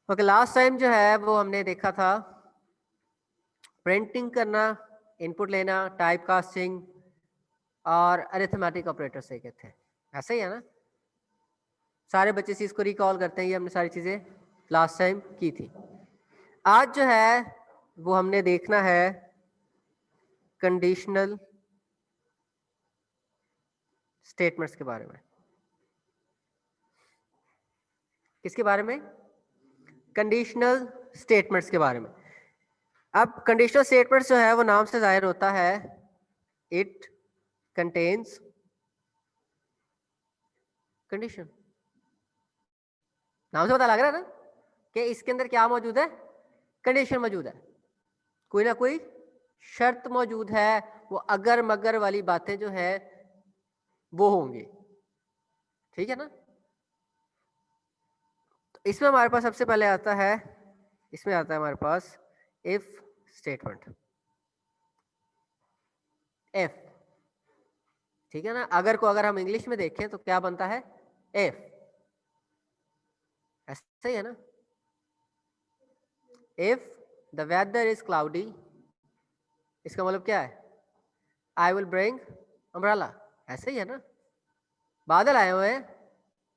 Okay, last time जो है वो हमने देखा था प्रिंटिंग करना, इनपुट लेना, टाइप कास्टिंग और अरिथमेटिक ऑपरेटर से कहते हैं, ऐसा ही है ना? सारे बच्चे इस चीज़ को रिकॉल करते हैं, ये हमने सारी चीज़ें लास्ट टाइम की थी। आज जो है वो हमने देखना है कंडीशनल स्टेटमेंट्स के बारे में। किसके बारे में? कंडीशनल स्टेटमेंट्स के बारे में। अब कंडीशनल स्टेटमेंट्स जो है वो नाम से जाहिर होता है, इट कंटेन्स कंडीशन। नाम से पता लग रहा है ना कि इसके अंदर क्या मौजूद है? कंडीशन मौजूद है, कोई ना कोई शर्त मौजूद है, वो अगर मगर वाली बातें जो है वो होंगी, ठीक है ना? तो इसमें हमारे पास सबसे पहले आता है, इसमें आता है हमारे पास इफ स्टेटमेंट। इफ, ठीक है ना? अगर को अगर हम इंग्लिश में देखें तो क्या बनता है? इफ, ऐसा ही है ना? If the weather is cloudy, इसका मतलब क्या है? आई विल ब्रिंग अम्ब्रेला, ऐसे ही है ना? बादल आए हुए हैं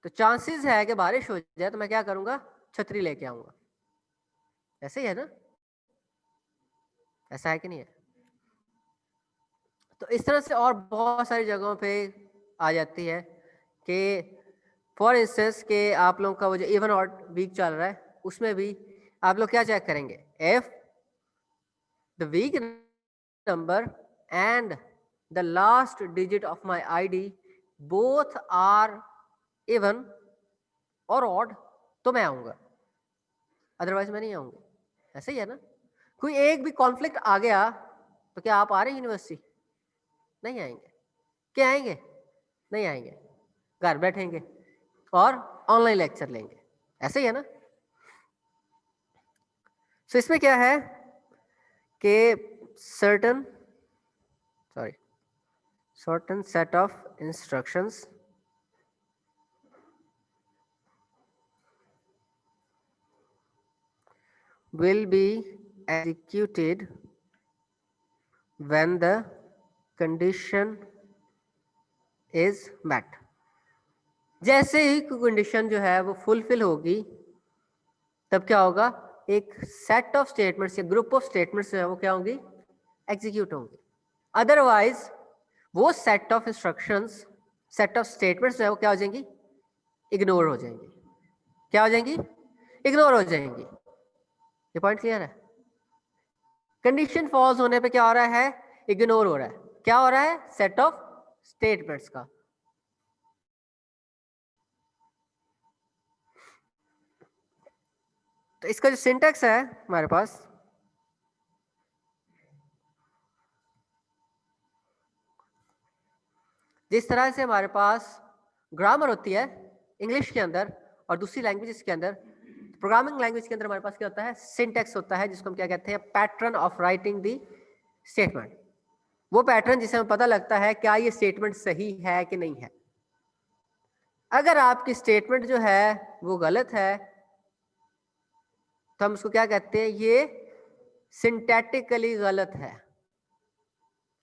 तो चांसेस है कि बारिश हो जाए, तो मैं क्या करूंगा? छतरी लेके आऊंगा, ऐसे ही है ना? ऐसा है कि नहीं है? तो इस तरह से और बहुत सारी जगहों पे आ जाती है कि फॉर इंस्टेंस के आप लोगों का वो जो इवन और वीक चल रहा है उसमें भी आप लोग क्या चेक करेंगे? If the week number and the last digit of my ID both are even और ऑड, तो मैं आऊंगा, अदरवाइज मैं नहीं आऊंगा, ऐसे ही है ना? कोई एक भी कॉन्फ्लिक्ट आ गया तो क्या आप आ रहे हैं यूनिवर्सिटी? नहीं आएंगे। क्या आएंगे? नहीं आएंगे, घर बैठेंगे और ऑनलाइन लेक्चर लेंगे, ऐसे ही है ना? सो इसमें क्या है कि certain set of instructions will be executed when the condition is met। जैसे ही कंडीशन जो है वो फुलफिल होगी तब क्या होगा? एक सेट ऑफ स्टेटमेंट्स या ग्रुप ऑफ स्टेटमेंट्स जो है वो क्या होंगी? एग्जीक्यूट होंगी। अदरवाइज वो set of instructions, set of statements जो है वो क्या हो जाएंगी? इग्नोर हो जाएंगी। क्या हो जाएंगी? इग्नोर हो जाएंगी। ये पॉइंट क्लियर है? कंडीशन फॉल्स होने पे क्या हो रहा है? इग्नोर हो रहा है। क्या हो रहा है? सेट ऑफ स्टेटमेंट्स का। तो इसका जो सिंटैक्स है हमारे पास, जिस तरह से हमारे पास ग्रामर होती है इंग्लिश के अंदर और दूसरी लैंग्वेजेस के अंदर, प्रोग्रामिंग लैंग्वेज के अंदर हमारे पास क्या होता है? सिंटैक्स होता है, जिसको हम क्या कहते हैं? Pattern of writing the statement. वो पैटर्न जिससे हमें पता लगता है क्या ये स्टेटमेंट सही है कि नहीं है। अगर आपकी स्टेटमेंट जो है वो गलत है तो हम उसको क्या कहते हैं? ये सिंटैटिकली गलत है,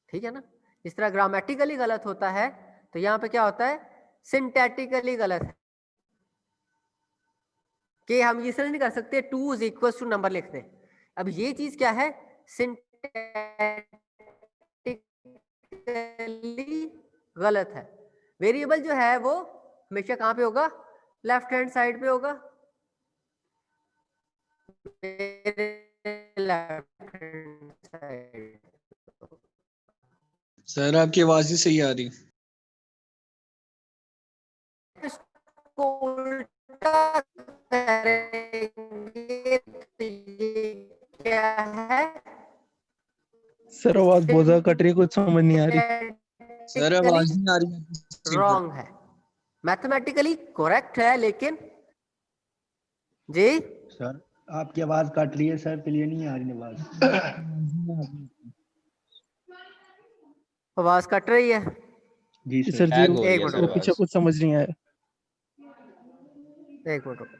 ठीक है ना? इस तरह ग्रामेटिकली गलत होता है तो यहाँ पे क्या होता है? सिंटैटिकली गलत है, कि हम ये समझ नहीं कर सकते two is equal to number लिख दें। अब ये चीज क्या है? सिंटैटिकली गलत है। वेरिएबल जो है वो हमेशा कहाँ पे होगा? लेफ्ट हैंड साइड पे होगा। Left hand side. सर आपकी आवाज ही सही आ रही। इसको उल्टा करेंगे तो ये क्या है? सर आवाज बहुत ज्यादा कट रही है, कुछ समझ नहीं आ रही। सर आवाज नहीं आ रही। रॉन्ग है, मैथमेटिकली करेक्ट है लेकिन जी सर आपकी आवाज कट रही है सर, क्लियर नहीं आ रही आवाज। आवाज कट रही है जी सर सर। जी टैग हो रही एक है मिनट सर वो रुको, पीछे आवाज। कुछ समझ नहीं आया। एक मिनट रुको।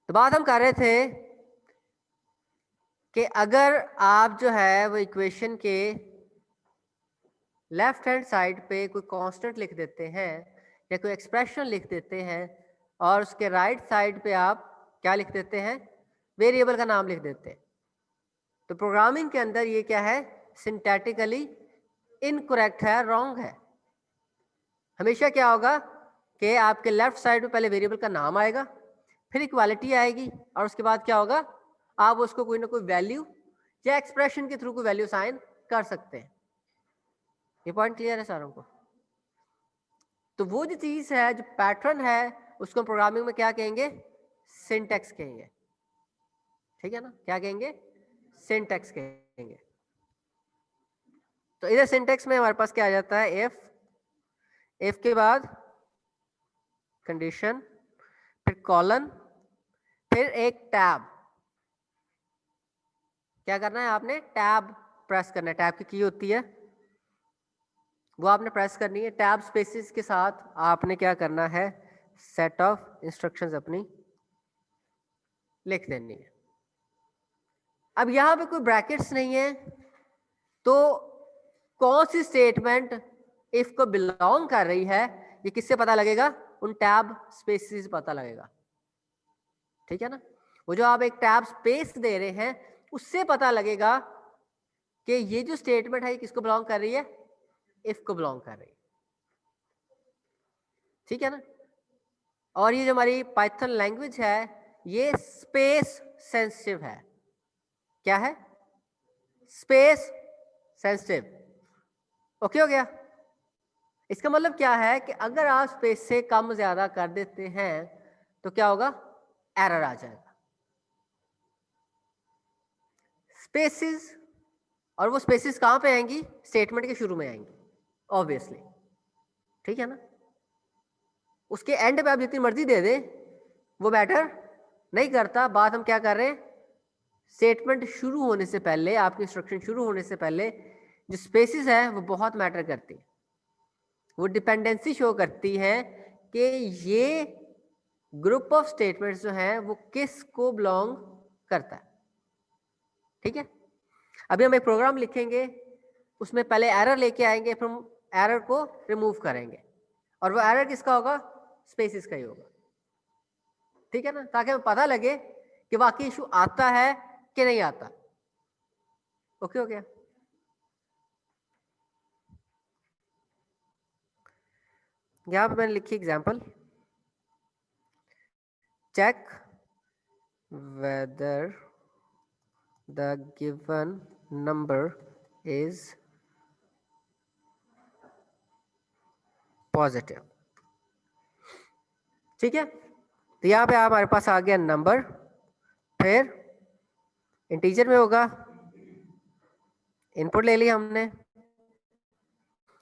तो बात हम कर रहे थे कि अगर आप जो है वो इक्वेशन के लेफ्ट हैंड साइड पे कोई कांस्टेंट लिख देते हैं या कोई एक्सप्रेशन लिख देते हैं और उसके राइट साइड पे आप क्या लिख देते हैं, वेरिएबल का नाम लिख देते हैं, तो प्रोग्रामिंग के अंदर ये क्या है, सिंटैटिकली इनकरेक्ट है, रॉन्ग है। हमेशा क्या होगा कि आपके लेफ्ट साइड में पहले वेरिएबल का नाम आएगा, फिर इक्वालिटी आएगी और उसके बाद क्या होगा, आप उसको कोई ना कोई वैल्यू या एक्सप्रेशन के थ्रू कोई वैल्यू साइन कर सकते हैं। ये पॉइंट क्लियर है सारों को? तो वो जो चीज है, जो पैटर्न है, उसको प्रोग्रामिंग में क्या कहेंगे, सिंटैक्स कहेंगे। ठीक है ना, क्या कहेंगे, सिंटैक्स कहेंगे। तो इधर सिंटैक्स में हमारे पास क्या आ जाता है, इफ के बाद कंडीशन, फिर कॉलन, फिर एक टैब। क्या करना है आपने, टैब प्रेस करना है। टैब की की होती है वो आपने प्रेस करनी है। टैब स्पेसिस के साथ आपने क्या करना है, सेट ऑफ इंस्ट्रक्शंस अपनी लिख देनी है। अब यहां पे कोई ब्रैकेट्स नहीं है, तो कौन सी स्टेटमेंट इफ को बिलोंग कर रही है ये किससे पता लगेगा, उन टैब स्पेसिस पता लगेगा। ठीक है ना, वो जो आप एक टैब स्पेस दे रहे हैं उससे पता लगेगा कि ये जो स्टेटमेंट है ये किसको बिलोंग कर रही है, इफ को बिलोंग कर रही है। ठीक है ना, और ये जो हमारी पाइथन लैंग्वेज है ये स्पेस सेंसिटिव है। क्या है, स्पेस सेंसिटिव। ओके हो गया। इसका मतलब क्या है कि अगर आप स्पेस से कम ज्यादा कर देते हैं तो क्या होगा, एरर आ जाएगा। स्पेसिस, और वो स्पेसिस कहां पे आएंगी, स्टेटमेंट के शुरू में आएंगी ऑब्वियसली। ठीक है ना, उसके एंड पे आप जितनी मर्जी दे दें वो मैटर नहीं करता। बात हम क्या कर रहे हैं, स्टेटमेंट शुरू होने से पहले, आपकी इंस्ट्रक्शन शुरू होने से पहले जो स्पेसिस है वो बहुत मैटर करती है। वो डिपेंडेंसी शो करती है कि ये ग्रुप ऑफ स्टेटमेंट्स जो हैं वो किस को बिलोंग करता है। ठीक है, अभी हम एक प्रोग्राम लिखेंगे, उसमें पहले एरर लेके आएंगे, फिर हम एरर को रिमूव करेंगे, और वो एरर किसका होगा, स्पेसिस का ही होगा। ठीक है ना, ताकि हमें पता लगे कि वाकई इशू आता है कि नहीं आता। ओके हो गया। यहां पे मैंने लिखी example, check whether the given number is positive. ठीक है, तो यहां पे हमारे पास आ गया नंबर, फिर इंटीजर में होगा, इनपुट ले लिया हमने,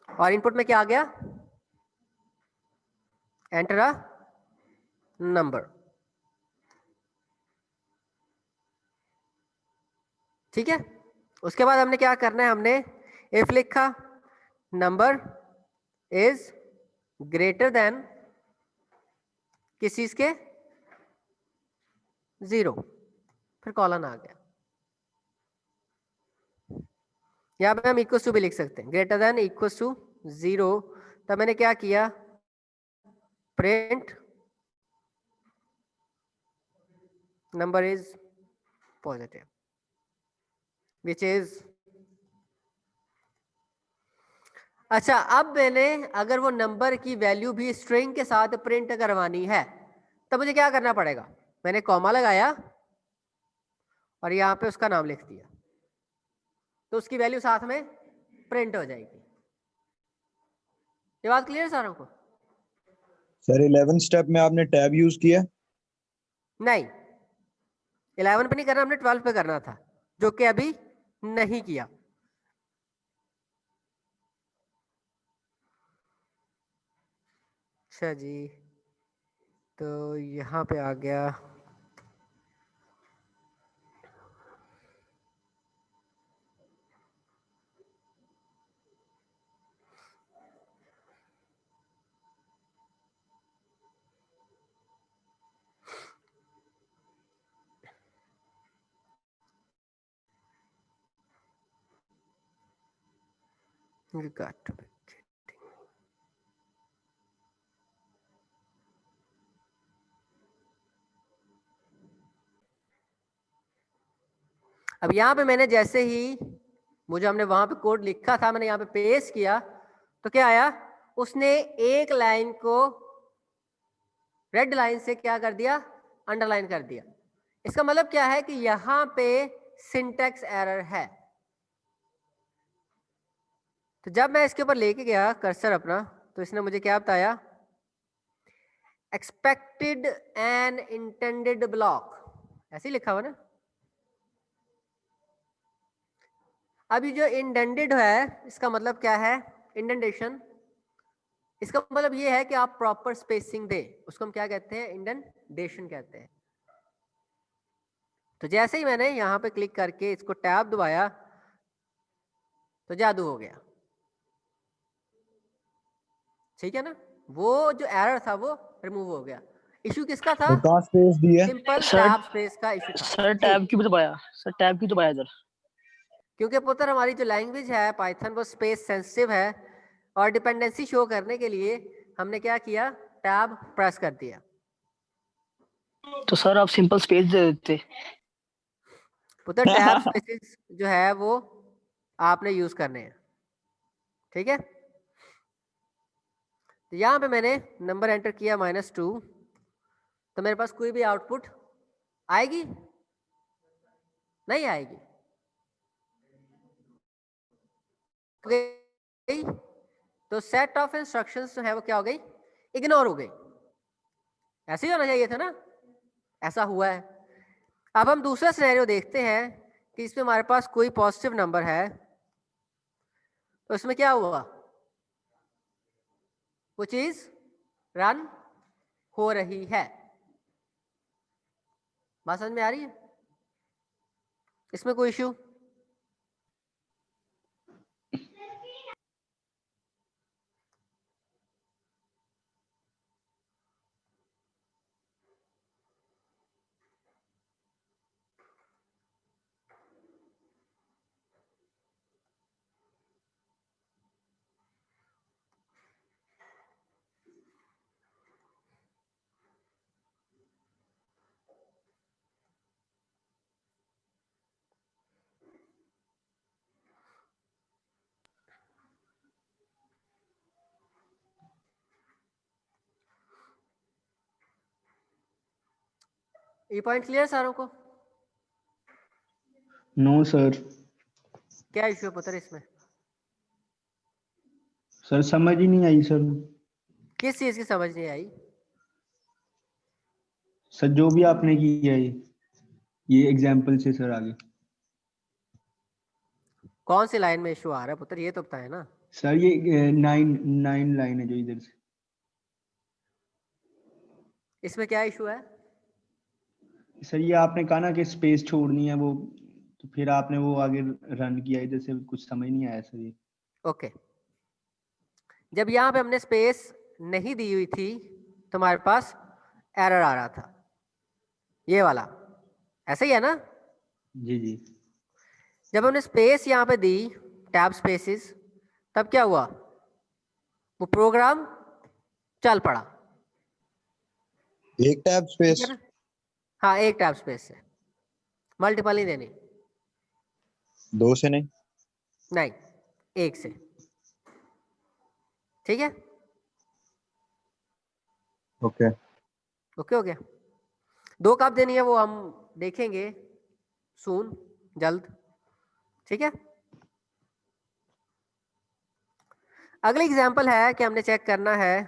और इनपुट में क्या आ गया, एंटर अ नंबर। ठीक है, उसके बाद हमने क्या करना है, हमने इफ लिखा नंबर इज ग्रेटर देन किस चीज के, 0, फिर कॉलन आ गया। यहां पे हम इक्वल टू भी लिख सकते हैं, ग्रेटर देन इक्वल टू 0। तब मैंने क्या किया, print number is positive which is. अच्छा, अब मैंने अगर वो नंबर की वैल्यू भी स्ट्रिंग के साथ प्रिंट करवानी है तब मुझे क्या करना पड़ेगा, मैंने कॉमा लगाया और यहाँ पे उसका नाम लिख दिया, तो उसकी वैल्यू साथ में प्रिंट हो जाएगी। ये बात क्लियर सारों को? सर 11 स्टेप में आपने टैब यूज किया? नहीं, 11 पे नहीं करना, हमने 12 पे करना था, जो कि अभी नहीं किया। अच्छा जी, तो यहाँ पे आ गया, You got to be kidding. अब यहाँ पे मैंने जैसे ही वो जो हमने वहां पे कोड लिखा था मैंने यहाँ पे पेस्ट किया तो क्या आया, उसने एक लाइन को रेड लाइन से क्या कर दिया, अंडरलाइन कर दिया। इसका मतलब क्या है कि यहाँ पे सिंटैक्स एरर है। तो जब मैं इसके ऊपर लेके गया कर्सर अपना तो इसने मुझे क्या बताया, एक्सपेक्टेड एन इंटेंडेड ब्लॉक, ऐसे ही लिखा हुआ ना। अब ये जो इंडेंटेड है इसका मतलब क्या है, इंडेंटेशन, इसका मतलब ये है कि आप प्रॉपर स्पेसिंग दे, उसको हम क्या कहते हैं, इंडेंटेशन कहते हैं। तो जैसे ही मैंने यहाँ पे क्लिक करके इसको टैब दबाया तो जादू हो गया, ठीक है ना। वो जो एरर था वो रिमूव हो गया। इशू किसका था, तो कहाँ स्पेस दी है? सिंपल सर टैब स्पेस का इशू था। सर जी, टैब क्यों दबाया, सर टैब क्यों दबाया इधर? क्योंकि पुत्र हमारी जो लैंग्वेज है पाइथन वो स्पेस सेंसिटिव है और डिपेंडेंसी शो करने के लिए हमने क्या किया, टैब प्रेस कर दिया। तो सर आप सिंपल स्पेस दे देते। पुत्र टैब स्पेसेस जो है वो आपने यूज करने हैं, ठीक है। तो यहाँ पे मैंने नंबर एंटर किया -2, तो मेरे पास कोई भी आउटपुट आएगी नहीं आएगी, गई तो सेट ऑफ इंस्ट्रक्शंस जो है वो क्या हो गई, इग्नोर हो गई। ऐसे ही होना चाहिए था ना, ऐसा हुआ है। अब हम दूसरा सिनेरियो देखते हैं कि इसमें हमारे पास कोई पॉजिटिव नंबर है, तो इसमें क्या हुआ, वो चीज रन हो रही है। बात समझ में आ रही है, इसमें कोई इश्यू? ये पॉइंट क्लियर सारों को? No sir. क्या इश्यू है पुत्र इसमें? सर समझ ही नहीं आई सर। किस चीज की समझ नहीं आई? सर जो भी आपने किया है ये एग्जाम्पल से सर आगे। कौन सी लाइन में इश्यू आ रहा है पुत्र, ये तो बताए ना। सर ये 9 लाइन है जो इधर से। इसमें क्या इशू है? सर ये आपने कहा ना कि स्पेस छोड़नी है वो, तो फिर आपने वो आगे रन किया, इधर से कुछ समझ नहीं आया सर ये। ओके, जब यहाँ पे हमने स्पेस नहीं दी हुई थी तो हमारे पास एरर आ रहा था, ये वाला, ऐसा ही है ना। जी जी। जब हमने स्पेस यहाँ पे दी, टैब स्पेसिस, तब क्या हुआ, वो प्रोग्राम चल पड़ा, एक टैब ठीक स्पेस? है ना। हाँ, एक टैब स्पेस से, मल्टीपल नहीं देनी, दो से नहीं? नहीं, एक से, ठीक है। ओके। ओके हो गया। दो कब देनी है वो हम देखेंगे सून, जल्द, ठीक है। अगली एग्जांपल है कि हमने चेक करना है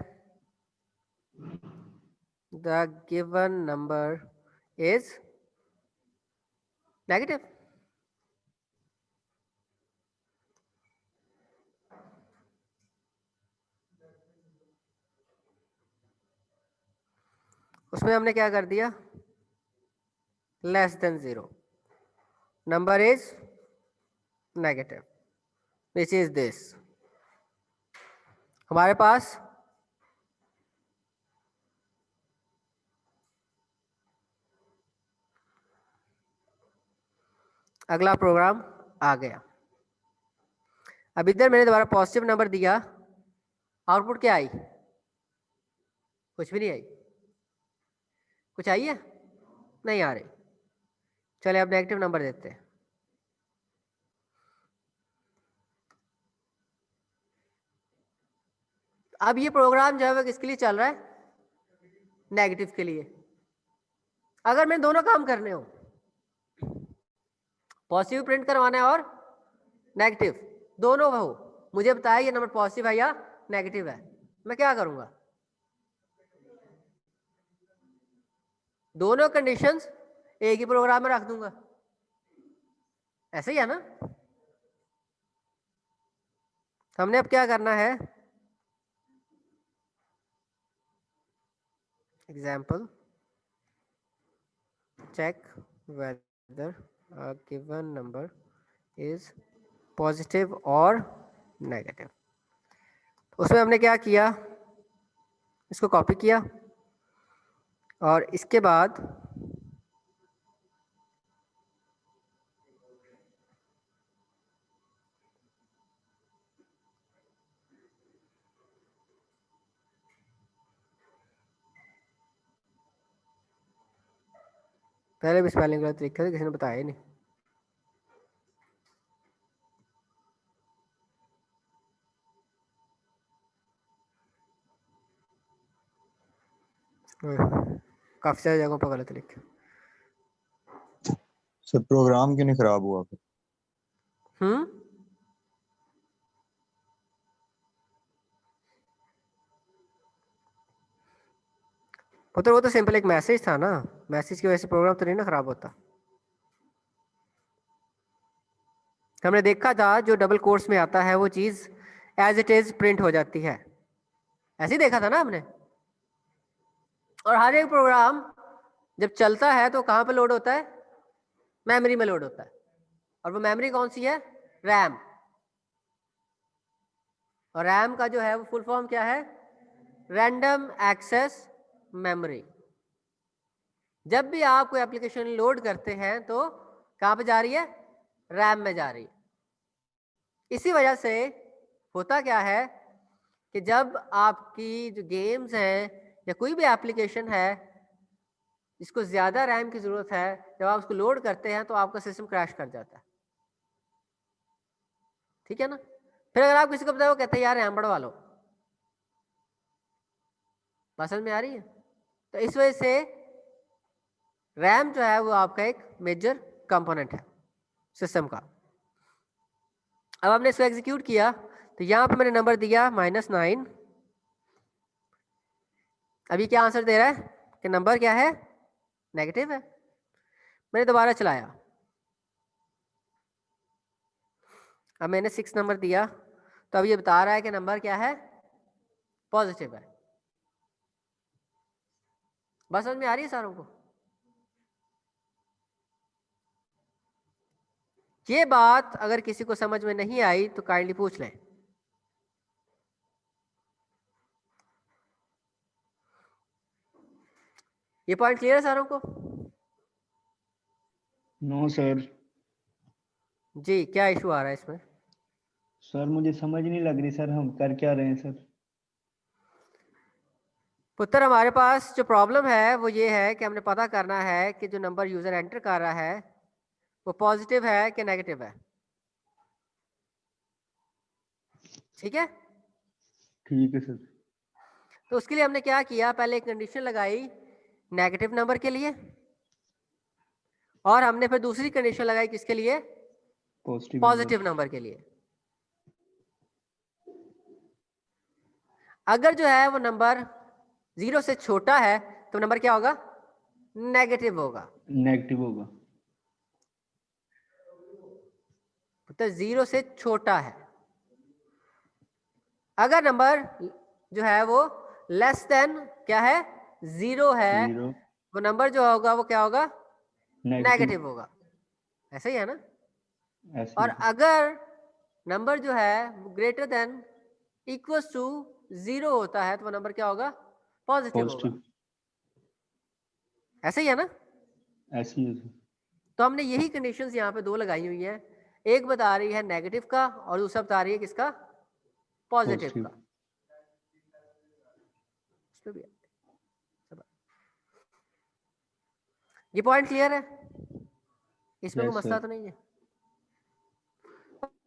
the given number is negative. उसमें हमने क्या कर दिया, less than 0, number is negative, which is this. हमारे पास अगला प्रोग्राम आ गया। अब इधर मैंने दोबारा पॉजिटिव नंबर दिया, आउटपुट क्या आई? कुछ भी नहीं आई। कुछ आई है? नहीं आ रही। चले अब नेगेटिव नंबर देते हैं। अब ये प्रोग्राम जो है वो किसके लिए चल रहा है? नेगेटिव के लिए। अगर मैं दोनों काम करने हो, पॉजिटिव प्रिंट करवाना है और नेगेटिव, दोनों हो, मुझे बताया ये नंबर पॉजिटिव है या नेगेटिव है, मैं क्या करूंगा? दोनों कंडीशंस एक ही प्रोग्राम में रख दूंगा। ऐसे ही है ना? हमने अब क्या करना है? Example, check whether a given number is positive or negative। उसमें हमने क्या किया? इसको कॉपी किया और इसके बाद पहले भी स्पेलिंग गलत लिखा था, किसी ने बताया ही नहीं। काफी सारी जगहों पर गलत लिखे। सर प्रोग्राम क्यों नहीं खराब हुआ फिर? वो तो सिंपल एक मैसेज था ना, मैसेज की वजह से प्रोग्राम तो नहीं ना खराब होता। हमने देखा था जो डबल कोट्स में आता है वो चीज एज इट इज प्रिंट हो जाती है, ऐसे ही देखा था ना हमने। और हर एक प्रोग्राम जब चलता है तो कहाँ पे लोड होता है? मेमोरी में लोड होता है। और वो मेमोरी कौन सी है? रैम। और रैम का जो है वो फुल फॉर्म क्या है? Random access memory. जब भी आप कोई एप्लीकेशन लोड करते हैं तो कहाँ पे जा रही है? रैम में जा रही है। इसी वजह से होता क्या है कि जब आपकी जो गेम्स हैं या कोई भी एप्लीकेशन है जिसको ज़्यादा रैम की ज़रूरत है, जब आप उसको लोड करते हैं तो आपका सिस्टम क्रैश कर जाता है। ठीक है ना? फिर अगर आप किसी को बताओ, कहते हैं यार रैम बढ़वा लो। बात समझ में आ रही है? तो इस वजह से रैम जो है वो आपका एक मेजर कंपोनेंट है सिस्टम का। अब आपने इसको एग्जीक्यूट किया तो यहाँ पे मैंने नंबर दिया -9। अभी क्या आंसर दे रहा है कि नंबर क्या है? नेगेटिव है। मैंने दोबारा चलाया, अब मैंने 6 नंबर दिया तो अब ये बता रहा है कि नंबर क्या है? पॉजिटिव है। बस समझ में आ रही है सारों को? ये बात अगर किसी को समझ में नहीं आई तो काइंडली पूछ लें। ये पॉइंट क्लियर है सारों को? No sir. जी, क्या इशू आ रहा है इसमें? सर मुझे समझ नहीं लग रही सर, हम कर क्या रहे हैं सर? पुत्र, हमारे पास जो प्रॉब्लम है वो ये है कि हमने पता करना है कि जो नंबर यूजर एंटर कर रहा है वो पॉजिटिव है कि नेगेटिव है। ठीक है? ठीक है सर। तो उसके लिए हमने क्या किया, पहले एक कंडीशन लगाई नेगेटिव नंबर के लिए और हमने फिर दूसरी कंडीशन लगाई किसके लिए? पॉजिटिव नंबर के लिए। अगर जो है वो नंबर 0 से छोटा है तो नंबर क्या होगा? नेगेटिव होगा। नेगेटिव होगा। तो 0 से छोटा है। अगर नंबर जो है वो लेस देन क्या है? 0 है, 0 वो नंबर जो होगा वो क्या होगा? नेगेटिव नेगेटिव होगा। ऐसा ही है ना? ऐसे और ही। अगर नंबर जो है ग्रेटर देन इक्वल्स टू 0 होता है तो वो नंबर क्या होगा? पॉजिटिव होगा। पॉजिटिव ऐसा ही है ना? ऐसे ही है सर। तो हमने यही कंडीशंस यहाँ पे 2 लगाई हुई हैं। एक बता रही है नेगेटिव का और दूसरा बता रही है किसका, पॉजिटिव Positive. का। इसमें भी सब ये पॉइंट क्लियर है, इसमें कोई Yes, मसला sir. तो नहीं है।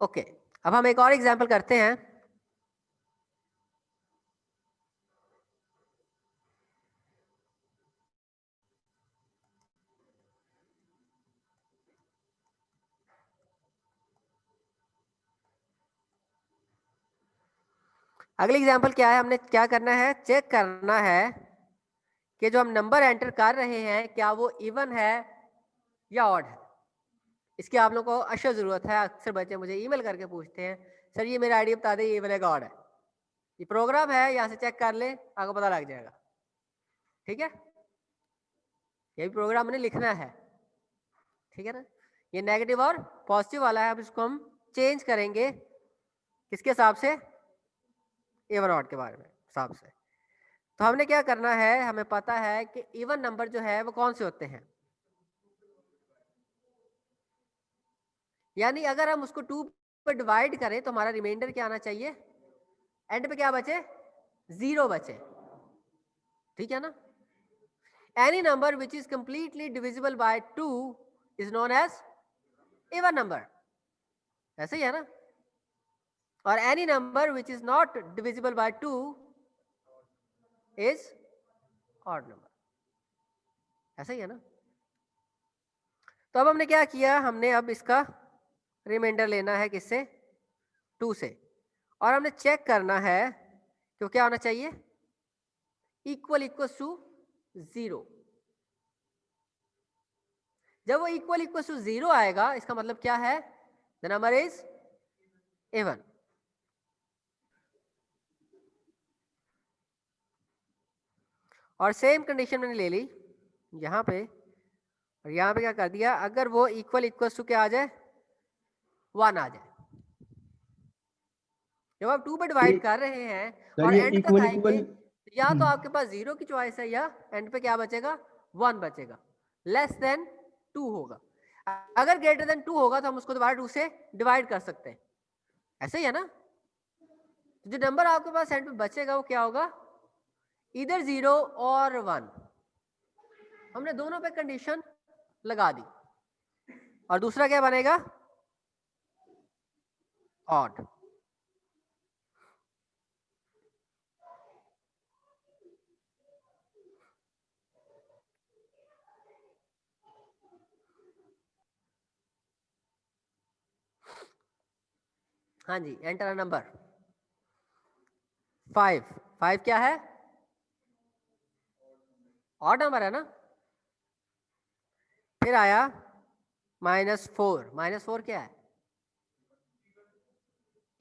ओके, अब हम एक और एग्जांपल करते हैं। अगली एग्जांपल क्या है, हमने क्या करना है, चेक करना है कि जो हम नंबर एंटर कर रहे हैं क्या वो इवन है या ऑड है। इसकी आप लोगों को अशद ज़रूरत है। अक्सर बच्चे मुझे ईमेल करके पूछते हैं, सर ये मेरा आईडी बता दे ये इवन है ऑड है। ये प्रोग्राम है, यहाँ से चेक कर ले, आपको पता लग जाएगा। ठीक है, ये भी प्रोग्राम हमने लिखना है, ठीक है ना। ये नेगेटिव और पॉजिटिव वाला है, अब इसको हम चेंज करेंगे किसके हिसाब से, इवन ऑड के बारे में हिसाब से। तो हमने क्या करना है, हमें पता है कि इवन नंबर जो है वो कौन से होते हैं, यानी अगर हम उसको 2 पर डिवाइड करें तो हमारा रिमाइंडर क्या आना चाहिए, एंड पे क्या बचे, 0 बचे। ठीक है ना। Any number which is completely divisible by 2 is known as even number, ऐसे ही है ना। और any number which is not divisible by 2 is odd number, ऐसा ही है ना। तो अब हमने क्या किया, हमने अब इसका रिमाइंडर लेना है किससे, 2 से, और हमने चेक करना है कि क्या होना चाहिए, इक्वल टू 0। जब वो इक्वल टू 0 आएगा इसका मतलब क्या है, द नंबर इज इवन। और सेम कंडीशन मैंने ले ली यहाँ पे, और यहाँ पे क्या कर दिया, अगर वो इक्वल टू क्या आ जाए, 1 आ जाए। जब आप 2 पे डिवाइड कर रहे हैं सर और ये एंड तक इक्वल आएंगे, इक्वल या तो आपके पास 0 की चॉइस है या एंड पे क्या बचेगा, 1 बचेगा। लेस देन 2 होगा, अगर ग्रेटर देन 2 होगा तो हम उसको दोबारा 2 से डिवाइड कर सकते हैं, ऐसे ही है ना। तो जो नंबर आपके पास एंड पे बचेगा वो क्या होगा, इधर 0 और 1। हमने दोनों पे कंडीशन लगा दी, और दूसरा क्या बनेगा, ऑड। हाँ जी, एंटर नंबर 5 क्या है, ऑड नंबर है ना। फिर आया -4 क्या है,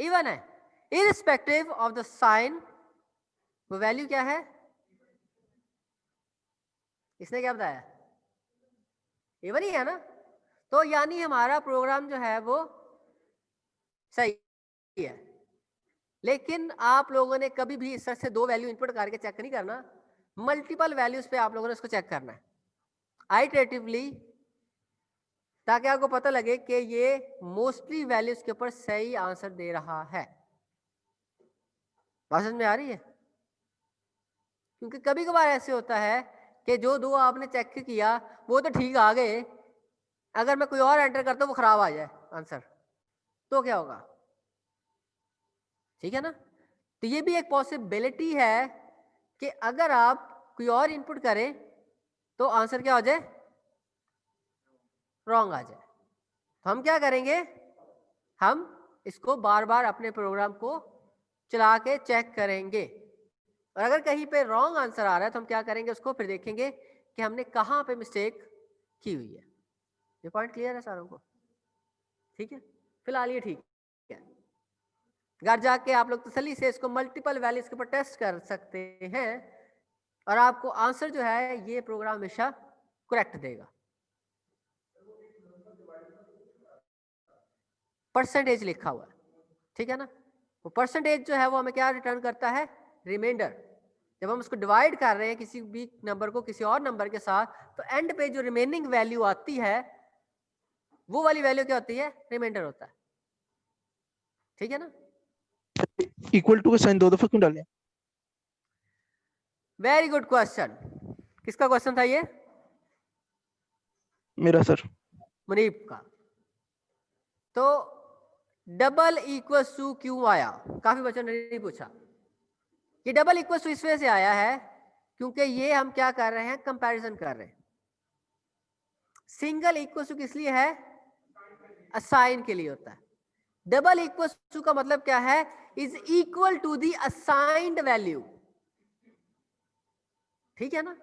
इवन है, इररिस्पेक्टिव ऑफ द साइन। वो वैल्यू क्या है, इसने क्या बताया, इवन ही है ना। तो यानी हमारा प्रोग्राम जो है वो सही है। लेकिन आप लोगों ने कभी भी इस तरह से 2 वैल्यू इनपुट करके चेक नहीं करना, मल्टीपल वैल्यूज पे आप लोगों ने इसको चेक करना है आइटरेटिवली, ताकि आपको पता लगे कि ये मोस्टली वैल्यूज के ऊपर सही आंसर दे रहा है। बात समझ में आ रही है। क्योंकि कभी कभार ऐसे होता है कि जो 2 आपने चेक किया वो तो ठीक आ गए, अगर मैं कोई और एंटर करता हूँ वो खराब आ जाए आंसर, तो क्या होगा, ठीक है ना। तो ये भी एक पॉसिबिलिटी है कि अगर आप कोई और इनपुट करें तो आंसर क्या हो जाए, रॉन्ग आ जाए। तो हम क्या करेंगे, हम इसको बार बार अपने प्रोग्राम को चला के चेक करेंगे, और अगर कहीं पे रॉन्ग आंसर आ रहा है तो हम क्या करेंगे, उसको फिर देखेंगे कि हमने कहाँ पे मिस्टेक की हुई है। ये पॉइंट क्लियर है सारों को, ठीक है। फिलहाल ये ठीक है, घर जाके आप लोग तसल्ली से इसको मल्टीपल वैल्यूज के ऊपर टेस्ट कर सकते हैं, और आपको आंसर जो है ये प्रोग्राम हमेशा करेक्ट देगा। परसेंटेज लिखा हुआ है, ठीक है ना। वो परसेंटेज जो है वो हमें क्या रिटर्न करता है, रिमाइंडर। जब हम उसको डिवाइड कर रहे हैं किसी भी नंबर को किसी और नंबर के साथ, तो एंड पे जो रिमेनिंग वैल्यू आती है वो वाली वैल्यू क्या होती है? रिमाइंडर होता है। ठीक है ना? इक्वल टू का साइन दो दफा क्यों डालें? Very good question. किसका क्वेश्चन था ये? मेरा सर। मुनीब का। तो डबल इक्वल टू क्यों आया? काफी बच्चों ने नहीं पूछा। ये डबल इक्वल टू इस वजह से आया है क्योंकि ये हम क्या कर रहे हैं? कंपैरिजन कर रहे हैं। सिंगल इक्वल टू किस लिए है? असाइन के लिए होता है। डबल इक्वल टू का मतलब क्या है? Is equal to the assigned value. ठीक है ना?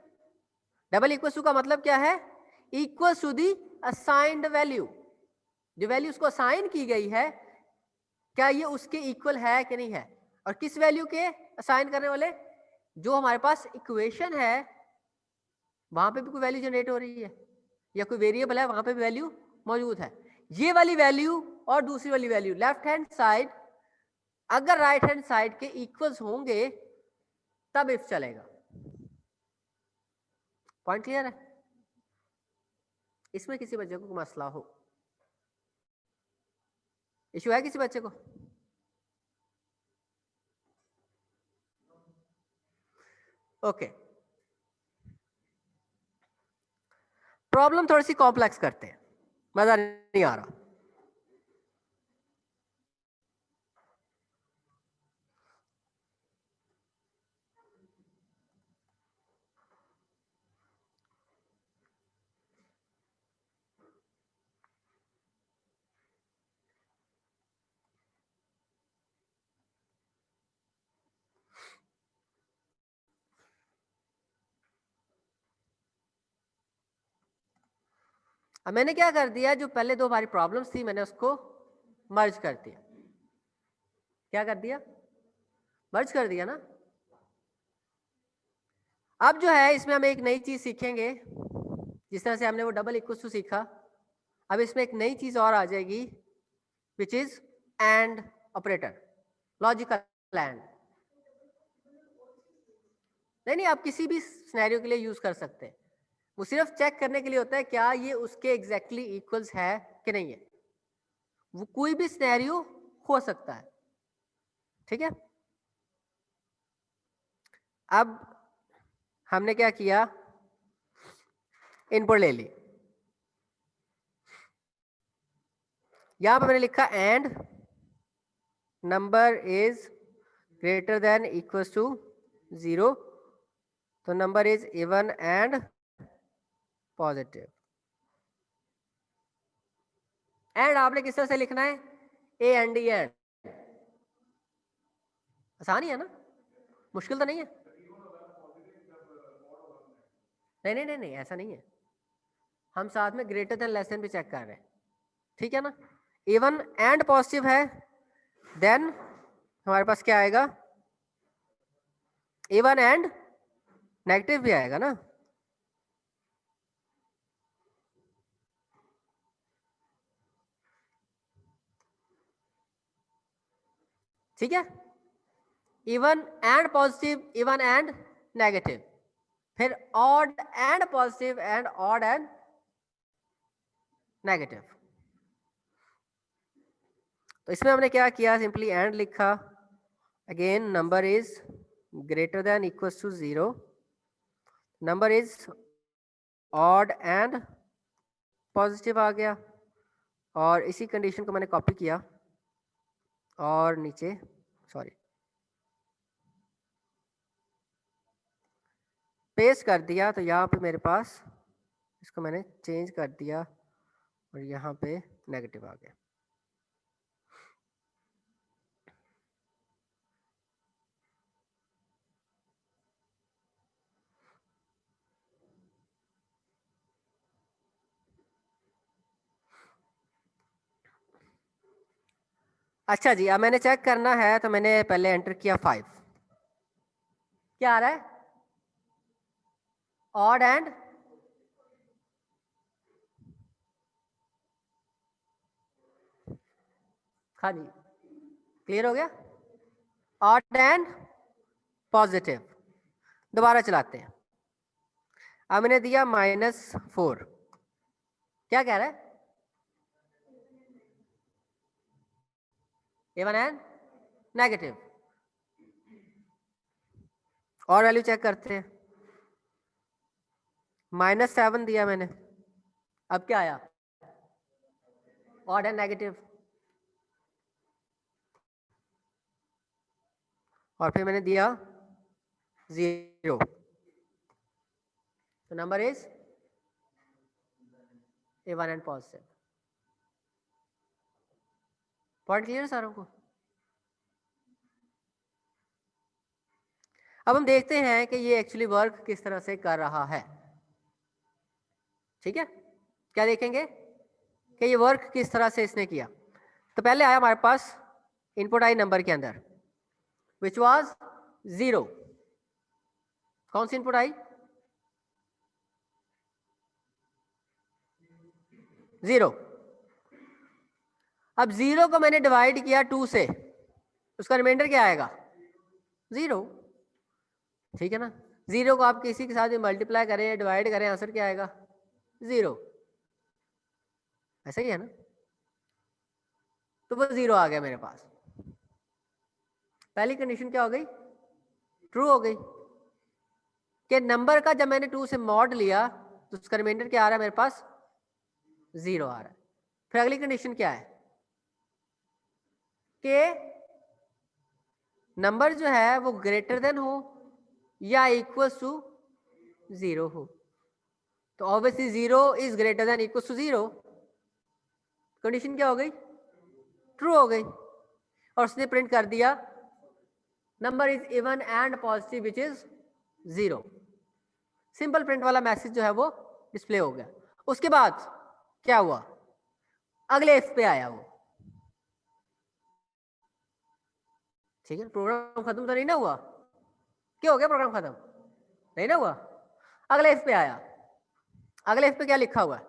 डबल इक्वल टू का मतलब क्या है? Equal to the assigned value. जो वैल्यू उसको असाइन की गई है, क्या ये उसके इक्वल है कि नहीं है? और किस वैल्यू के असाइन करने वाले? जो हमारे पास इक्वेशन है वहां पे भी कोई वैल्यू जनरेट हो रही है, या कोई वेरिएबल है वहां पे भी वैल्यू मौजूद है। ये वाली वैल्यू और दूसरी वाली वैल्यू लेफ्ट हैंड साइड अगर राइट हैंड साइड के इक्वल्स होंगे तब इफ चलेगा। पॉइंट क्लियर है? इसमें किसी बच्चे को मसला हो, इशू है किसी बच्चे को? ओके, प्रॉब्लम थोड़ी सी कॉम्प्लेक्स करते हैं, मजा नहीं आ रहा। अब मैंने क्या कर दिया, जो पहले दो हमारी प्रॉब्लम्स थी मैंने उसको मर्ज कर दिया। क्या कर दिया? मर्ज कर दिया ना। अब जो है इसमें हम एक नई चीज सीखेंगे। जिस तरह से हमने वो डबल इक्वल टू सीखा, अब इसमें एक नई चीज और आ जाएगी which is and operator, logical and. नहीं, आप किसी भी सिनेरियो के लिए यूज कर सकते हैं। वो सिर्फ चेक करने के लिए होता है क्या ये उसके एग्जैक्टली इक्वल्स है कि नहीं है। वो कोई भी सिनेरियो हो सकता है। ठीक है? अब हमने क्या किया, इनपुट ले ली। यहां पर मैंने लिखा and number is greater than equals to 0, तो number is even and positive. And आपने किस तरह से लिखना है? A and D and. आसान ही है ना, मुश्किल तो नहीं है। नहीं, ऐसा नहीं है। हम साथ में ग्रेटर देन लेस देन भी चेक कर रहे हैं। ठीक है ना? इवन एंड पॉजिटिव है, देन हमारे पास क्या आएगा? इवन एंड नेगेटिव भी आएगा ना। ठीक है? Even and positive, even and negative, फिर odd and positive and odd and negative. तो इसमें हमने क्या किया, सिंपली एंड लिखा। Again number is greater than equals to 0, number is odd and positive आ गया, और इसी कंडीशन को मैंने कॉपी किया और नीचे पेस्ट कर दिया। तो यहाँ पे मेरे पास इसको मैंने चेंज कर दिया और यहाँ पे नेगेटिव आ गया। अच्छा जी, अब मैंने चेक करना है तो मैंने पहले एंटर किया 5। क्या आ रहा है? ऑड एंड हाँ जी, क्लियर हो गया। Odd and positive. दोबारा चलाते हैं। अब मैंने दिया -4। क्या कह रहा है? Even and negative. और वैल्यू चेक करते हैं। -7 दिया मैंने, अब क्या आया? Odd and negative. और फिर मैंने दिया 0, तो number is even and positive. Point clear है सारों को? अब हम देखते हैं कि ये एक्चुअली वर्क किस तरह से कर रहा है। ठीक है, क्या देखेंगे कि ये वर्क किस तरह से इसने किया। तो पहले आया हमारे पास इनपुट आई नंबर के अंदर, विच वाज 0। कौन सी इनपुट आई? 0। अब 0 को मैंने डिवाइड किया 2 से, उसका रिमाइंडर क्या आएगा? 0। ठीक है ना, 0 को आप किसी के साथ भी मल्टीप्लाई करें या डिवाइड करें, आंसर क्या आएगा? 0। ऐसा ही है ना, तो वो 0 आ गया मेरे पास। पहली कंडीशन क्या हो गई? ट्रू हो गई कि नंबर का जब मैंने 2 से मॉड लिया तो उसका रिमाइंडर क्या आ रहा है मेरे पास? 0 आ रहा है। फिर अगली कंडीशन क्या है कि नंबर जो है वो ग्रेटर देन हो या इक्वल टू 0 हो। तो obviously 0 is greater than equal to 0। Condition क्या हो गई? ट्रू हो गई। और उसने प्रिंट कर दिया number is even and positive which is 0। Simple print वाला मैसेज जो है वो डिस्प्ले हो गया। उसके बाद क्या हुआ? अगले इफ पे आया वो। ठीक है, प्रोग्राम खत्म तो नहीं ना हुआ? क्या हो गया? प्रोग्राम खत्म नहीं ना हुआ। अगले इफ पे आया। अगले इफ पे क्या लिखा हुआ है?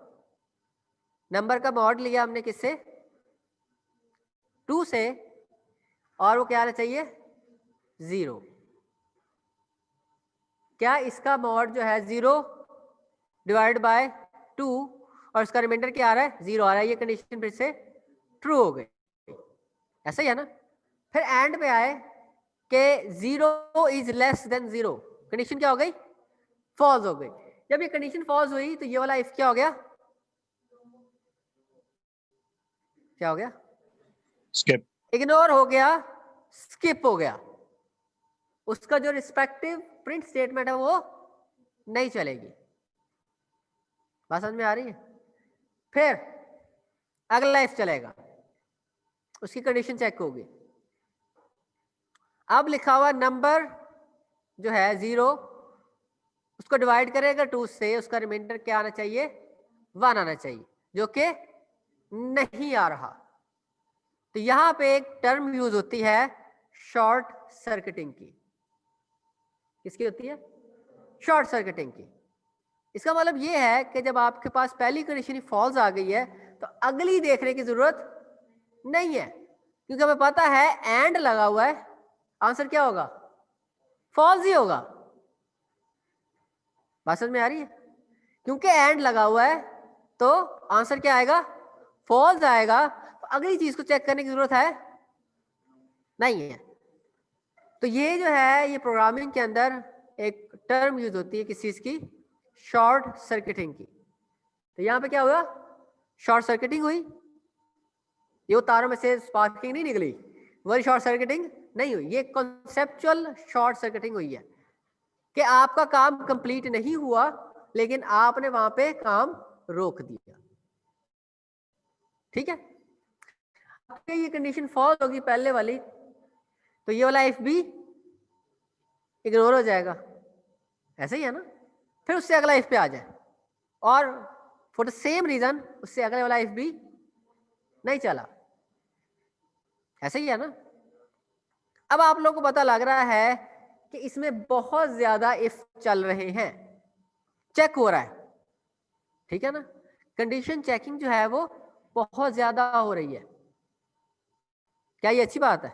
नंबर का मॉड लिया हमने किससे? 2 से, और वो क्या आना चाहिए? 0। क्या इसका मॉड जो है 0 डिवाइड बाय 2 और इसका रिमाइंडर क्या आ रहा है? 0 आ रहा है। ये कंडीशन फिर से ट्रू हो गई। ऐसा ही है ना। फिर एंड पे आए कि 0 इज लेस देन 0। कंडीशन क्या हो गई? फॉल्स हो गई। जब ये कंडीशन फॉल्स हुई तो ये वाला इफ क्या हो गया? क्या हो गया? स्किप। इग्नोर हो गया, स्किप हो गया। उसका जो रिस्पेक्टिव प्रिंट स्टेटमेंट है वो नहीं चलेगी। बात समझ में आ रही है? फिर अगला इफ चलेगा, उसकी कंडीशन चेक होगी। अब लिखा हुआ नंबर जो है 0, उसको डिवाइड करेगा 2 से, उसका रिमाइंडर क्या आना चाहिए? 1 आना चाहिए, जो कि नहीं आ रहा। तो यहां पे एक टर्म यूज होती है शॉर्ट सर्किटिंग की। किसकी होती है? शॉर्ट सर्किटिंग की। इसका मतलब ये है कि जब आपके पास पहली कंडीशन ही फॉल्स आ गई है तो अगली देखने की जरूरत नहीं है, क्योंकि हमें पता है एंड लगा हुआ है, आंसर क्या होगा? फॉल्स ही होगा। बात समझ में आ रही है? क्योंकि एंड लगा हुआ है तो आंसर क्या आएगा? फॉल्स आएगा। तो अगली चीज को चेक करने की जरूरत है नहीं है। तो ये जो है, ये प्रोग्रामिंग के अंदर एक टर्म यूज होती है किस चीज की? शॉर्ट सर्किटिंग की। तो यहां पे क्या हुआ? शॉर्ट सर्किटिंग हुई। ये तारों में से स्पार्किंग नहीं निकली, वही शॉर्ट सर्किटिंग नहीं हुई। ये कॉन्सेप्चुअल शॉर्ट सर्किटिंग हुई है कि आपका काम कंप्लीट नहीं हुआ लेकिन आपने वहां पे काम रोक दिया। ठीक है, ये कंडीशन फॉल्स होगी पहले वाली, तो ये वाला इफ भी इग्नोर हो जाएगा। ऐसा ही है ना। फिर उससे अगला इफ पे आ जाए और फॉर द सेम रीजन उससे अगले वाला इफ भी नहीं चला। ऐसा ही है ना। अब आप लोगों को पता लग रहा है कि इसमें बहुत ज्यादा इफ चल रहे हैं, चेक हो रहा है। ठीक है ना, कंडीशन चेकिंग जो है वो बहुत ज्यादा हो रही है। क्या ये अच्छी बात है?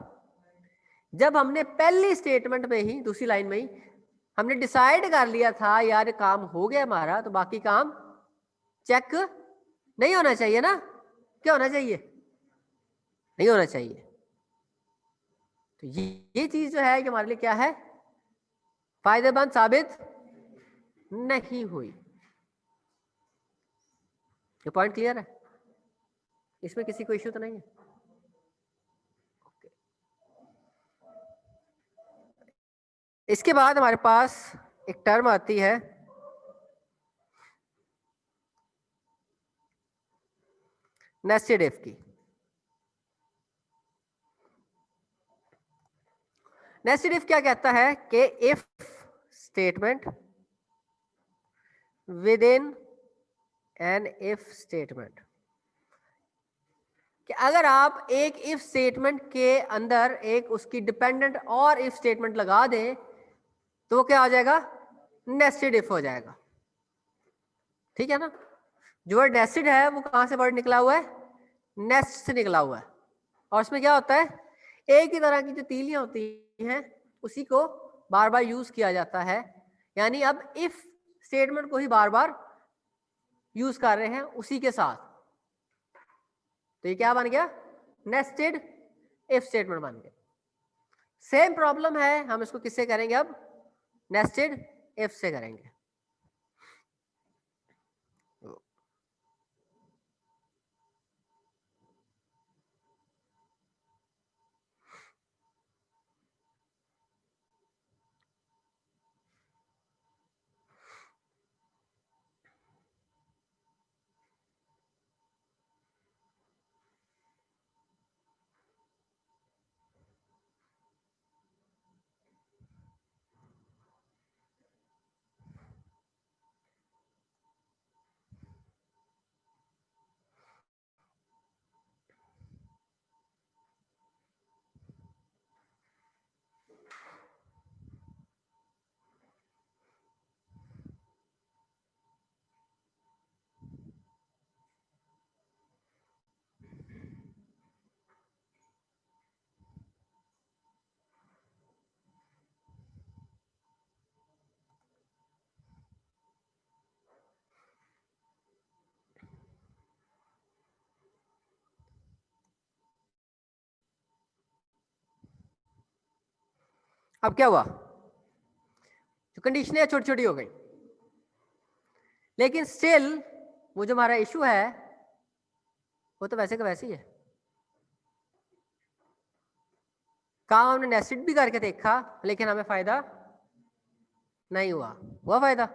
जब हमने पहली स्टेटमेंट में ही, दूसरी लाइन में ही हमने डिसाइड कर लिया था यार काम हो गया हमारा, तो बाकी काम चेक नहीं होना चाहिए ना। क्या होना चाहिए? नहीं होना चाहिए। तो ये चीज जो है कि हमारे लिए क्या है, फायदेमंद साबित नहीं हुई। ये पॉइंट क्लियर है, इसमें किसी को इश्यू तो नहीं है। इसके बाद हमारे पास एक टर्म आती है नेस्टेड इफ की। नेस्टेड इफ क्या कहता है कि if statement with in an if statement, कि अगर आप एक इफ स्टेटमेंट के अंदर एक उसकी डिपेंडेंट और इफ स्टेटमेंट लगा दें तो वो क्या आ जाएगा, नेस्टेड इफ हो जाएगा। ठीक है ना, जो वर्ड नेस्टेड है वो कहां से वर्ड निकला हुआ है, नेस्ट से निकला हुआ है। और उसमें क्या होता है, एक ही तरह की जो तीलियां होती हैं उसी को बार बार यूज किया जाता है। यानी अब इफ स्टेटमेंट को ही बार बार यूज कर रहे हैं उसी के साथ, तो ये क्या बन गया, नेस्टेड इफ स्टेटमेंट बन गया। सेम प्रॉब्लम है, हम इसको किससे करेंगे, अब नेस्टेड इफ से करेंगे। अब क्या हुआ, जो कंडीशनें छोटी छोटी हो गई, लेकिन स्टिल वो जो हमारा इशू है वो तो वैसे का वैसे ही है। काम हमने नेस्टेड भी करके देखा लेकिन हमें फायदा नहीं हुआ। हुआ फायदा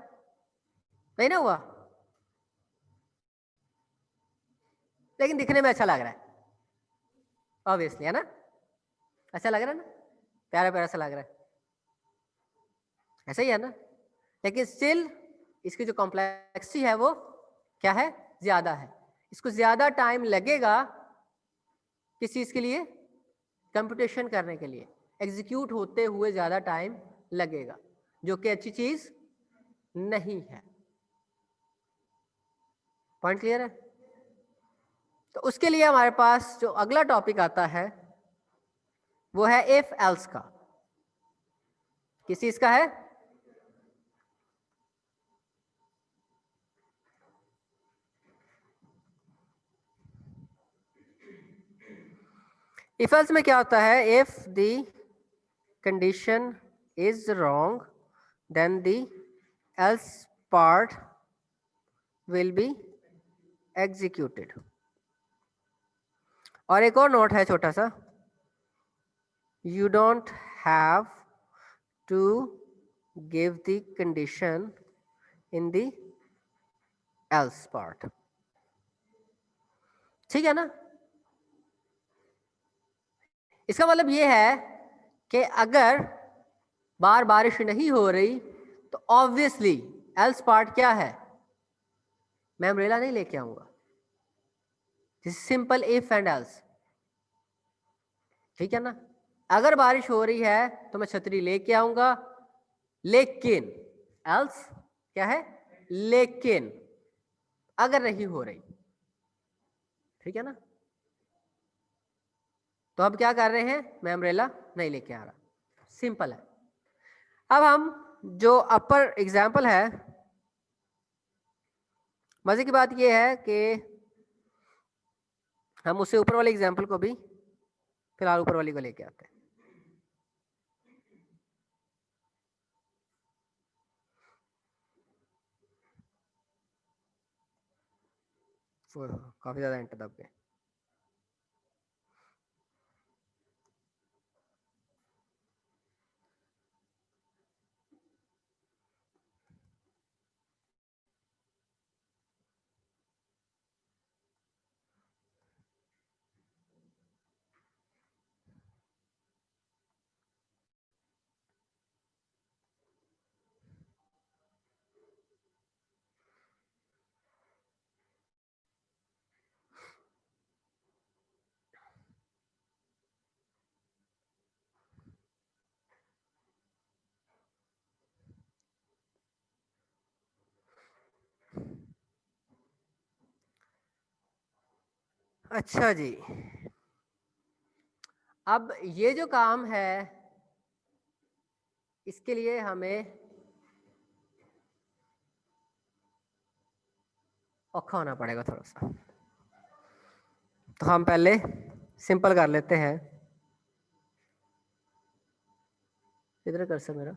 नहीं ना हुआ, लेकिन दिखने में अच्छा लग रहा है ऑब्वियसली, है ना, अच्छा लग रहा है ना, प्यारा प्यारा सा लग रहा है, ऐसा ही है ना। लेकिन स्टिल इसकी जो कॉम्प्लेक्सिटी है वो क्या है, ज्यादा है। इसको ज्यादा टाइम लगेगा किस चीज के लिए, कंप्यूटेशन करने के लिए, एग्जीक्यूट होते हुए ज्यादा टाइम लगेगा, जो कि अच्छी चीज नहीं है। पॉइंट क्लियर है। तो उसके लिए हमारे पास जो अगला टॉपिक आता है वो है इफ एल्स का। किस चीज का है, इफ एल्स में क्या होता है, if the condition is wrong then the else part will be executed. और एक और नोट है छोटा सा, you don't have to give the condition in the else part. ठीक है ना, इसका मतलब ये है कि अगर बार बारिश नहीं हो रही तो ऑब्वियसली एल्स पार्ट क्या है, मैं अम्ब्रेला नहीं लेके आऊंगा, this simple if and else. ठीक है ना, अगर बारिश हो रही है तो मैं छतरी लेके आऊंगा, लेकिन एल्स क्या है, लेकिन अगर नहीं हो रही, ठीक है ना, तो अब क्या कर रहे हैं, मैं अम्ब्रेला नहीं लेके आ रहा, सिंपल है। अब हम जो अपर एग्जाम्पल है, मजे की बात यह है कि हम उससे ऊपर वाले एग्जाम्पल को भी फिलहाल ऊपर वाली को लेके आते हैं। काफी ज्यादा एंटर दब गए। अच्छा जी, अब ये जो काम है इसके लिए हमें औखा होना पड़ेगा थोड़ा सा। तो हम पहले सिंपल कर लेते हैं। इधर कर से मेरा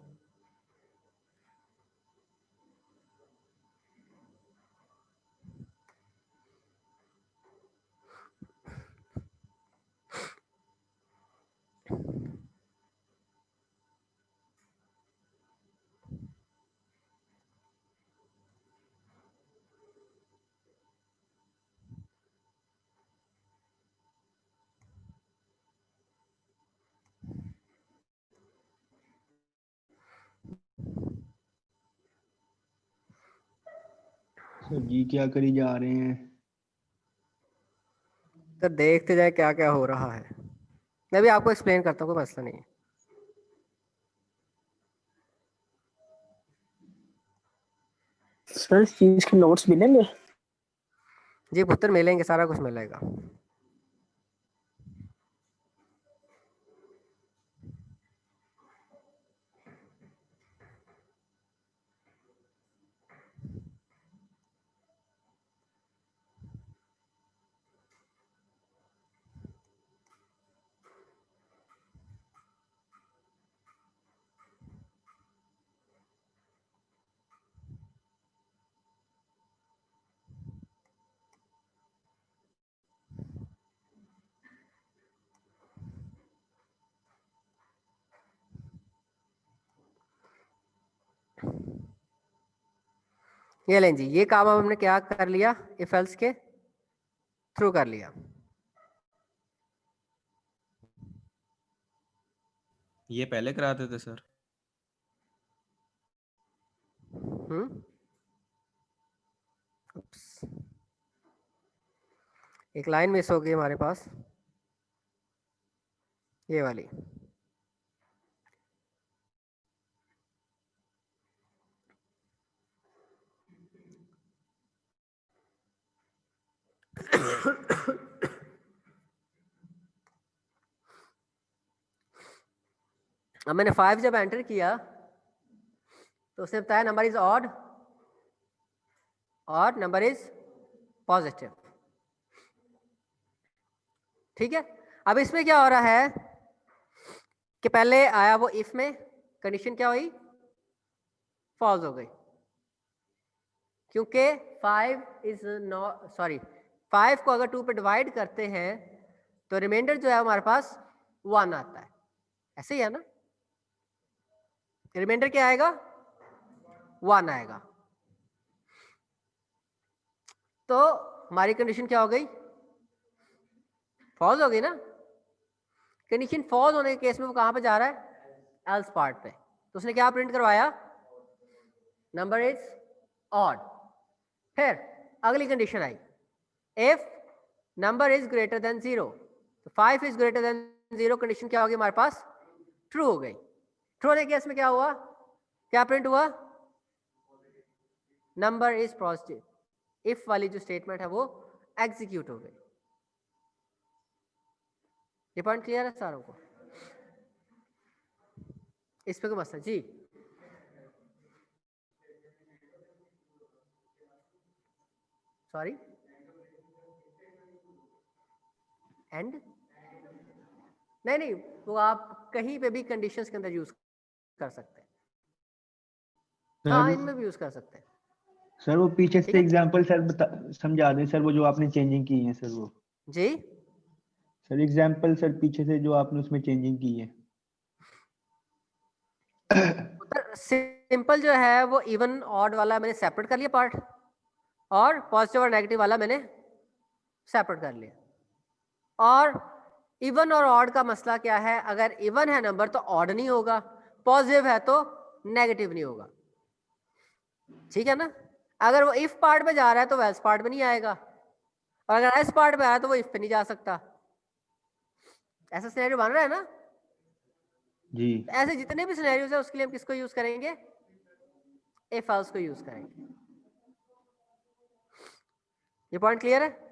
सर जी क्या करी जा रहे हैं? तो देखते जाए क्या क्या हो रहा है। मैं भी आपको एक्सप्लेन करता हूँ, कोई मसला नहीं है। सर इस चीज के नोट्स मिलेंगे? जी पुत्र मिलेंगे, सारा कुछ मिलेगा। ये लें जी, ये काम अब हमने क्या कर लिया, इफ एल्स के थ्रू कर लिया। ये पहले कराते थे सर। Oops. एक लाइन मिस हो गई हमारे पास, ये वाली। अब मैंने 5 जब एंटर किया तो उसने बताया नंबर इज ऑड और नंबर इज पॉजिटिव। ठीक है, अब इसमें क्या हो रहा है कि पहले आया वो इफ में कंडीशन क्या हुई, फॉल्स हो गई, क्योंकि 5 इज नॉट सॉरी 5 को अगर 2 पे डिवाइड करते हैं तो रिमाइंडर जो है हमारे पास 1 आता है। ऐसे ही है ना, रिमाइंडर क्या आएगा, 1 आएगा। तो हमारी कंडीशन क्या हो गई, फॉल्स हो गई ना। कंडीशन फॉल्स होने के केस में वो कहां पे जा रहा है, एल्स पार्ट पे। तो उसने क्या प्रिंट करवाया, नंबर इज ऑड। फिर अगली condition I, if number is greater then 0, तो 5 इज ग्रेटर देन 0, कंडीशन क्या होगी हमारे पास, ट्रू हो गई। ट्रू होने के केस में क्या हुआ, क्या प्रिंट हुआ, नंबर इज पॉजिटिव। इफ वाली जो स्टेटमेंट है वो एग्जीक्यूट हो गई। ये पॉइंट क्लियर है सारों को, इस पे कोई मसला जी। सॉरी एंड नहीं, वो आप कहीं पे भी कंडीशंस के अंदर यूज कर सकते हैं। हाँ, इनमें भी यूज कर सकते हैं। सर वो पीछे ठीक से है? एग्जांपल सर समझा दें सर, वो जो आपने चेंजिंग की है सर, वो जी सर एग्जांपल सर पीछे से जो आपने उसमें चेंजिंग की है। सिंपल जो है वो इवन ऑड वाला मैंने सेपरेट कर लिया पार्ट, और पॉजिटिव और नेगेटिव वाला मैंने सेपरेट कर लिया। और इवन और ऑड का मसला क्या है, अगर इवन है नंबर तो ऑड नहीं होगा, पॉजिटिव है तो नेगेटिव नहीं होगा, ठीक है ना। अगर वो इफ पार्ट में जा रहा है तो वेल्स पार्ट में नहीं आएगा, और अगर एस पार्ट में आया तो वो इफ पे नहीं जा सकता। ऐसा सिनेरियो बन रहा है ना। जी तो ऐसे जितने भी सिनेरियोज है उसके लिए हम किसको यूज करेंगे, इफ एल्स को यूज करेंगे। ये पॉइंट क्लियर है?